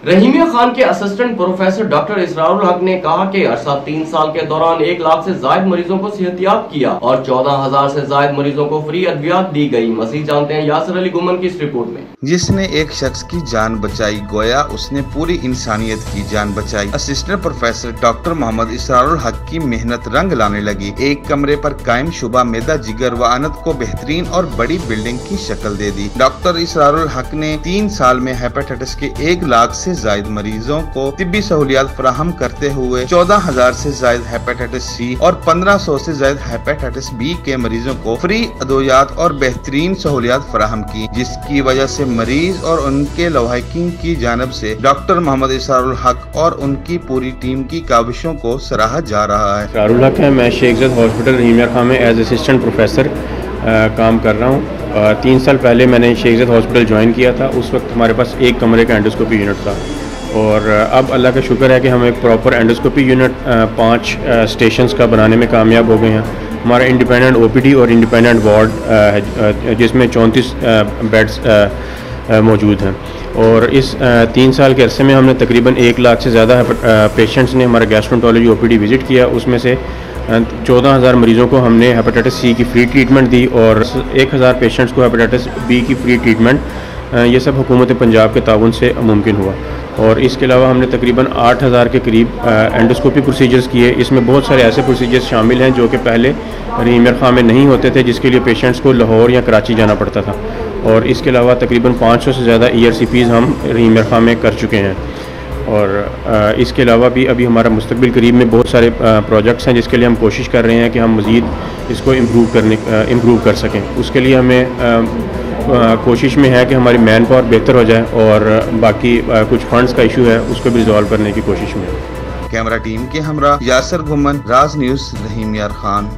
रहीमिया खान के assistant professor doctor Israrul हक ने कहा कि अरसा 3 साल के दौरान 1 लाख से जायद मरीजों को सेहतियाब किया और 14,000 से जायद मरीजों को फ्री अद्वियात दी गई। मज़ीद जानते हैं यासिर अली गुमन की इस रिपोर्ट में। जिसने एक शख्स की जान बचाई, गोया उसने पूरी इंसानियत की जान बचाई। Assistant professor doctor Mohammad Israrul हक की मेहनत रंग लाने लगी। एक कमरे पर कायम शुबा मैदा जिगर व अनत को बेहतरीन और बड़ी बिल्डिंग की शक्ल दे दी। डॉक्टर इसरारुल हक ने 3 साल में हेपेटाइटिस के 1 लाख से जायद मरीजों को तिब्बी सहूलियात फराहम करते हुए 14,000 से जायद हेपेटाइटिस सी और 1500 से जायद हेपेटाइटिस बी के मरीजों को फ्री अद्वियात और बेहतरीन सहूलियात फराहम की, जिसकी वजह से मरीज और उनके लवाहिकीन की जानिब से डॉक्टर मोहम्मद इसरारुल हक और उनकी पूरी टीम की काविशों को सराहा जा रहा है। इसरारुल हक है, मैं शेख ज़ैद हॉस्पिटल रहीमिया खान में एज असिस्टेंट प्रोफेसर काम कर रहा हूँ। 3 साल पहले मैंने शेख ज़ैद हॉस्पिटल ज्वाइन किया था। उस वक्त हमारे पास 1 कमरे का एंडोस्कोपी यूनिट था और अब अल्लाह का शुक्र है कि हम एक प्रॉपर एंडोस्कोपी यूनिट 5 स्टेशंस का बनाने में कामयाब हो गए हैं। हमारा इंडिपेंडेंट ओपीडी और इंडिपेंडेंट वार्ड है जिसमें 34 बेड्स मौजूद हैं और इस 3 साल के अरसे में हमने तकरीबन 1 लाख से ज़्यादा पेशेंट्स ने हमारा गैस्ट्रोएंटरोलॉजी ओपीडी विज़िट किया। उसमें से 14,000 मरीज़ों को हमने हेपेटाइटिस सी की फ्री ट्रीटमेंट दी और 1,000 पेशेंट्स को हेपेटाइटिस बी की फ्री ट्रीटमेंट, ये सब हुकूमत पंजाब के ताउन से मुमकिन हुआ। और इसके अलावा हमने तकरीबन 8,000 के करीब एंडोस्कोपी प्रोसीजर्स किए। इसमें बहुत सारे ऐसे प्रोसीजर्स शामिल हैं जो कि पहले रहीमिया खान में नहीं होते थे, जिसके लिए पेशेंट्स को लाहौर या कराची जाना पड़ता था। और इसके अलावा तकरीबन 500 से ज़्यादा ERCPs हम रहीमिया खान में कर चुके हैं। और इसके अलावा भी अभी हमारा मुस्तकबिल करीब में बहुत सारे प्रोजेक्ट्स हैं जिसके लिए हम कोशिश कर रहे हैं कि हम मज़ीद इसको इम्प्रूव कर सकें। उसके लिए हमें कोशिश में है कि हमारी मैन पावर बेहतर हो जाए और बाकी कुछ फंड्स का इशू है उसको भी रिजॉल्व करने की कोशिश में है। कैमरा टीम के हमरा यासिर गुमन, राज न्यूज़, रहीमिया खान।